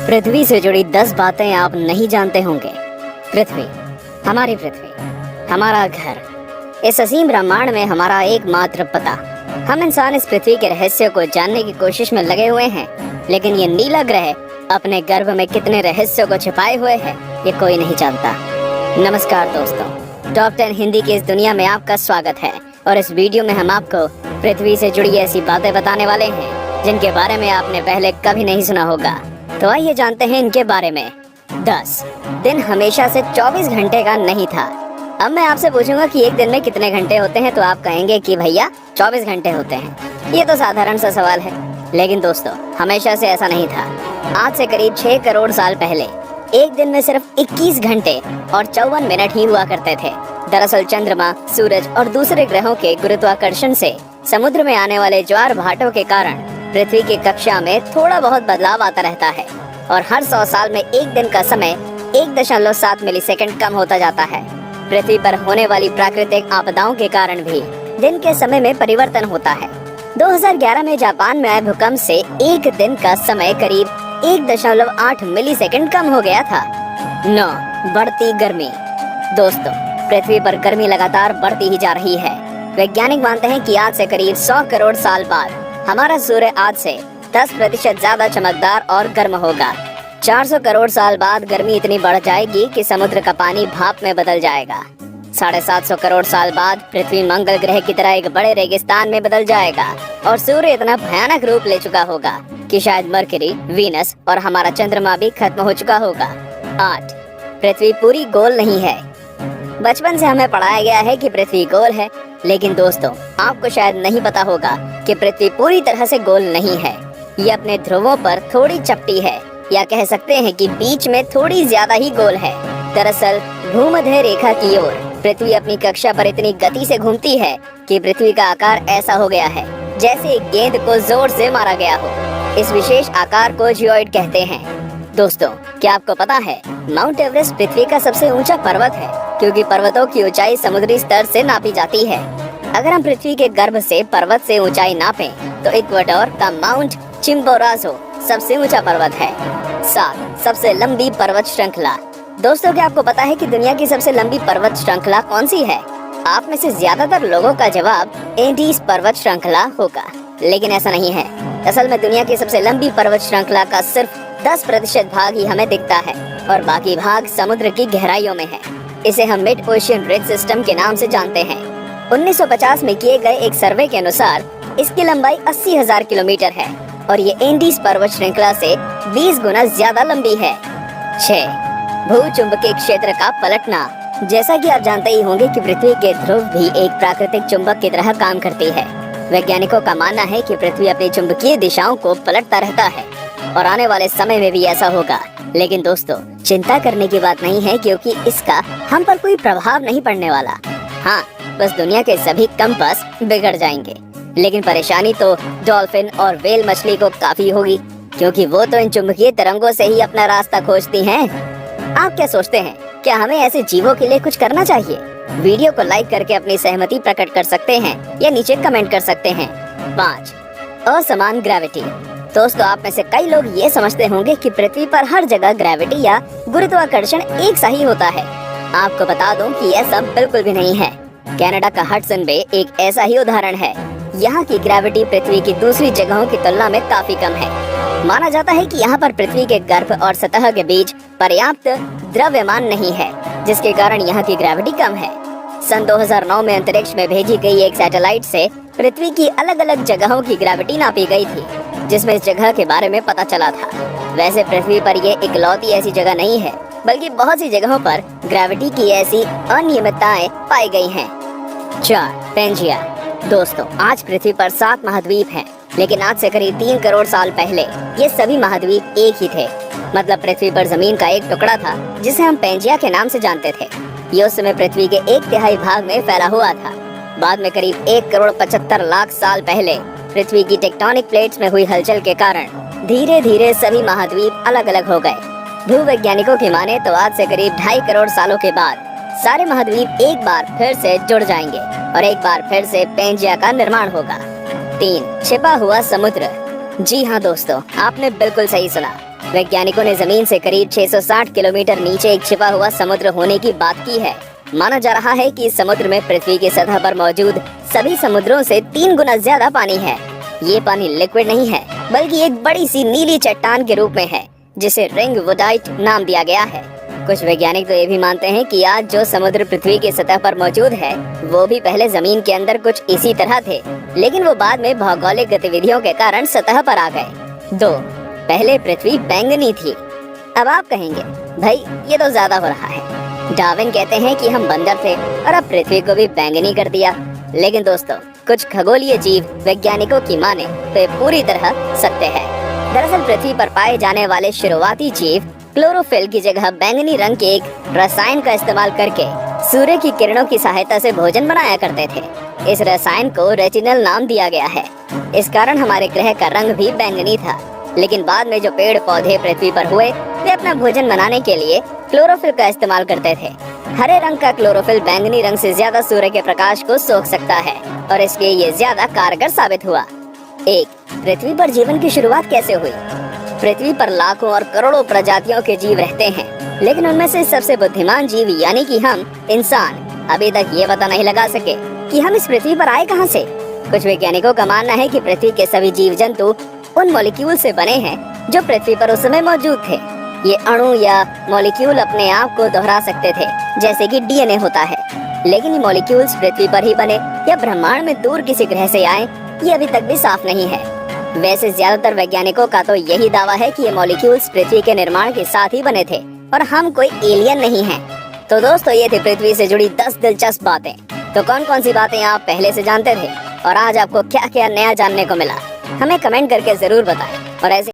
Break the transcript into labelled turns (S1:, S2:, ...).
S1: पृथ्वी से जुड़ी 10 बातें आप नहीं जानते होंगे। पृथ्वी, हमारी पृथ्वी, हमारा घर, इस असीम ब्रह्मांड में हमारा एकमात्र पता। हम इंसान इस पृथ्वी के रहस्य को जानने की कोशिश में लगे हुए हैं, लेकिन ये नीला ग्रह अपने गर्भ में कितने रहस्यों को छिपाए हुए है, ये कोई नहीं जानता। नमस्कार दोस्तों, टॉप 10 हिंदी की इस दुनिया में आपका स्वागत है और इस वीडियो में हम आपको पृथ्वी से जुड़ी ऐसी बातें बताने वाले हैं जिनके बारे में आपने पहले कभी नहीं सुना होगा। तो आइए जानते हैं इनके बारे में। 10 दिन हमेशा से 24 घंटे का नहीं था। अब मैं आपसे पूछूंगा कि एक दिन में कितने घंटे होते हैं, तो आप कहेंगे कि भैया 24 घंटे होते हैं। ये तो साधारण सा सवाल है, लेकिन दोस्तों हमेशा से ऐसा नहीं था। आज से करीब 6 करोड़ साल पहले एक दिन में सिर्फ 21 घंटे और 54 मिनट ही हुआ करते थे। दरअसल चंद्रमा, सूरज और दूसरे ग्रहों के गुरुत्वाकर्षण से समुद्र में आने वाले ज्वार भाटों के कारण पृथ्वी की कक्षा में थोड़ा बहुत बदलाव आता रहता है और हर 100 साल में एक दिन का समय 1.7 मिलीसेकंड कम होता जाता है। पृथ्वी पर होने वाली प्राकृतिक आपदाओं के कारण भी दिन के समय में परिवर्तन होता है। 2011 में जापान में आए भूकंप से एक दिन का समय करीब 1.8 मिलीसेकंड कम हो गया था। 9 बढ़ती गर्मी। दोस्तों, पृथ्वी पर गर्मी लगातार बढ़ती ही जा रही है। वैज्ञानिक मानते हैं कि आज से करीब 100 करोड़ साल बाद हमारा सूर्य आज से 10% ज्यादा चमकदार और गर्म होगा। 400 करोड़ साल बाद गर्मी इतनी बढ़ जाएगी कि समुद्र का पानी भाप में बदल जाएगा। 750 करोड़ साल बाद पृथ्वी मंगल ग्रह की तरह एक बड़े रेगिस्तान में बदल जाएगा और सूर्य इतना भयानक रूप ले चुका होगा कि शायद मरकरी, वीनस और हमारा चंद्रमा भी खत्म हो चुका होगा। 8 पृथ्वी पूरी गोल नहीं है। बचपन से हमें पढ़ाया गया है कि पृथ्वी गोल है, लेकिन दोस्तों आपको शायद नहीं पता होगा कि पृथ्वी पूरी तरह से गोल नहीं है। ये अपने ध्रुवों पर थोड़ी चपटी है, या कह सकते हैं कि बीच में थोड़ी ज्यादा ही गोल है। दरअसल भूमध्य रेखा की ओर पृथ्वी अपनी कक्षा पर इतनी गति से घूमती है कि पृथ्वी का आकार ऐसा हो गया है जैसे एक गेंद को जोर से मारा गया हो। इस विशेष आकार को जियोइड कहते हैं। दोस्तों, क्या आपको पता है माउंट एवरेस्ट पृथ्वी का सबसे ऊंचा पर्वत है, क्योंकि पर्वतों की ऊंचाई समुद्री स्तर से नापी जाती है। अगर हम पृथ्वी के गर्भ से पर्वत से ऊंचाई नापें तो इक्वाडोर का माउंट चिम्बोराजो सबसे ऊंचा पर्वत है। 7 सबसे लंबी पर्वत श्रृंखला। दोस्तों, क्या आपको पता है कि दुनिया की सबसे लंबी पर्वत श्रृंखला कौन सी है? आप में से ज्यादातर लोगों का जवाब एंडीज पर्वत श्रृंखला होगा, लेकिन ऐसा नहीं है। असल में दुनिया की सबसे लंबी पर्वत श्रृंखला का सिर्फ 10% भाग ही हमें दिखता है और बाकी भाग समुद्र की गहराइयों में है। इसे हम मिड ओशियन रिज सिस्टम के नाम से जानते हैं। 1950 में किए गए एक सर्वे के अनुसार इसकी लंबाई 80,000 किलोमीटर है और ये एंडीज पर्वत श्रृंखला से 20 गुना ज्यादा लंबी है। 6 भूचुंबकीय क्षेत्र का पलटना। जैसा कि आप जानते ही होंगे कि पृथ्वी के ध्रुव भी एक प्राकृतिक चुंबक की तरह काम करती है। वैज्ञानिकों का मानना है कि पृथ्वी अपनी चुंबकीय दिशाओं को पलटता रहता है और आने वाले समय में भी ऐसा होगा। लेकिन दोस्तों, चिंता करने की बात नहीं है, क्योंकि इसका हम पर कोई प्रभाव नहीं पड़ने वाला। हाँ, बस दुनिया के सभी कंपास बिगड़ जाएंगे। लेकिन परेशानी तो डॉल्फिन और व्हेल मछली को काफी होगी, क्योंकि वो तो इन चुंबकीय तरंगों से ही अपना रास्ता खोजती हैं। आप क्या सोचते हैं, क्या हमें ऐसे जीवों के लिए कुछ करना चाहिए? वीडियो को लाइक करके अपनी सहमति प्रकट कर सकते हैं या नीचे कमेंट कर सकते हैं। 5 असमान ग्रेविटी। दोस्तों, आप में से कई लोग ये समझते होंगे कि पृथ्वी पर हर जगह ग्रेविटी या गुरुत्वाकर्षण एक सा ही होता है। आपको बता दूं कि यह सब बिल्कुल भी नहीं है। कनाडा का हडसन बे एक ऐसा ही उदाहरण है। यहाँ की ग्रेविटी पृथ्वी की दूसरी जगहों की तुलना में काफी कम है। माना जाता है कि यहाँ पर पृथ्वी के गर्भ और सतह के बीच पर्याप्त द्रव्यमान नहीं है, जिसके कारण यहाँ की ग्रेविटी कम है। सन 2009 में अंतरिक्ष में भेजी गई एक सैटेलाइट से पृथ्वी की अलग अलग जगहों की ग्रेविटी नापी गई थी, जिसमें इस जगह के बारे में पता चला था। वैसे पृथ्वी पर ये इकलौती ऐसी जगह नहीं है, बल्कि बहुत सी जगहों पर ग्रेविटी की ऐसी अनियमितताएं पाई गई हैं। 4 पेंजिया। दोस्तों, आज पृथ्वी पर 7 महाद्वीप हैं, लेकिन आज से करीब 3 करोड़ साल पहले ये सभी महाद्वीप एक ही थे। मतलब पृथ्वी पर जमीन का एक टुकड़ा था जिसे हम पेंजिया के नाम से जानते थे। ये उस समय पृथ्वी के 1/3 भाग में फैला हुआ था। बाद में करीब 1 करोड़ 75 लाख साल पहले पृथ्वी की टेक्टोनिक प्लेट्स में हुई हलचल के कारण धीरे धीरे सभी महाद्वीप अलग अलग हो गए। भूवैज्ञानिकों की माने तो आज से करीब 2.5 करोड़ सालों के बाद सारे महाद्वीप एक बार फिर से जुड़ जाएंगे और एक बार फिर से पेंजिया का निर्माण होगा। 3 छिपा हुआ समुद्र। जी हाँ दोस्तों, आपने बिल्कुल सही सुना। वैज्ञानिकों ने जमीन से करीब 660 किलोमीटर नीचे एक छिपा हुआ समुद्र होने की बात की है। माना जा रहा है कि इस समुद्र में पृथ्वी की सतह पर मौजूद सभी समुद्रों से 3 गुना ज्यादा पानी है। ये पानी लिक्विड नहीं है, बल्कि एक बड़ी सी नीली चट्टान के रूप में है, जिसे रिंग वुडाइट नाम दिया गया है। कुछ वैज्ञानिक तो ये भी मानते हैं कि आज जो समुद्र पृथ्वी की सतह पर मौजूद है, वो भी पहले जमीन के अंदर कुछ इसी तरह थे, लेकिन वो बाद में भौगोलिक गतिविधियों के कारण सतह पर आ गए। 2. पहले पृथ्वी बैंगनी थी। अब आप कहेंगे, भाई ये तो ज्यादा हो रहा है। डार्विन कहते हैं कि हम बंदर थे और अब पृथ्वी को भी बैंगनी कर दिया। लेकिन दोस्तों, कुछ खगोलीय जीव वैज्ञानिकों की माने तो ये पूरी तरह सत्य है। दरअसल पृथ्वी पर पाए जाने वाले शुरुआती जीव क्लोरोफिल की जगह बैंगनी रंग के एक रसायन का इस्तेमाल करके सूर्य की किरणों की सहायता से भोजन बनाया करते थे। इस रसायन को रेटिनल नाम दिया गया है। इस कारण हमारे ग्रह का रंग भी बैंगनी था। लेकिन बाद में जो पेड़ पौधे पृथ्वी पर हुए, वे अपना भोजन बनाने के लिए क्लोरोफिल का इस्तेमाल करते थे। हरे रंग का क्लोरोफिल बैंगनी रंग से ज्यादा सूर्य के प्रकाश को सोख सकता है और इसलिए ये ज्यादा कारगर साबित हुआ। 1. पृथ्वी पर जीवन की शुरुआत कैसे हुई? पृथ्वी पर लाखों और करोड़ों प्रजातियों के जीव रहते हैं, लेकिन उनमें से सबसे बुद्धिमान जीव यानी कि हम इंसान अभी तक ये पता नहीं लगा सके कि हम इस पृथ्वी पर आए कहां से। कुछ वैज्ञानिकों का मानना है कि पृथ्वी के सभी जीव जंतु उन मॉलिक्यूल से बने हैं जो पृथ्वी पर उस समय मौजूद थे। ये अणु या मॉलिक्यूल अपने आप को दोहरा सकते थे, जैसे कि डीएनए होता है। लेकिन ये मॉलिक्यूल्स पृथ्वी पर ही बने या ब्रह्मांड में दूर किसी ग्रह से आए, ये अभी तक भी साफ नहीं है। वैसे ज्यादातर वैज्ञानिकों का तो यही दावा है कि ये मॉलिक्यूल्स पृथ्वी के निर्माण के साथ ही बने थे और हम कोई एलियन नहीं हैं। तो दोस्तों, ये थी पृथ्वी से जुड़ी 10 दिलचस्प बातें। तो कौन कौन सी बातें आप पहले से जानते थे और आज आपको क्या क्या नया जानने को मिला, हमें कमेंट करके जरूर बताएं। और ऐसे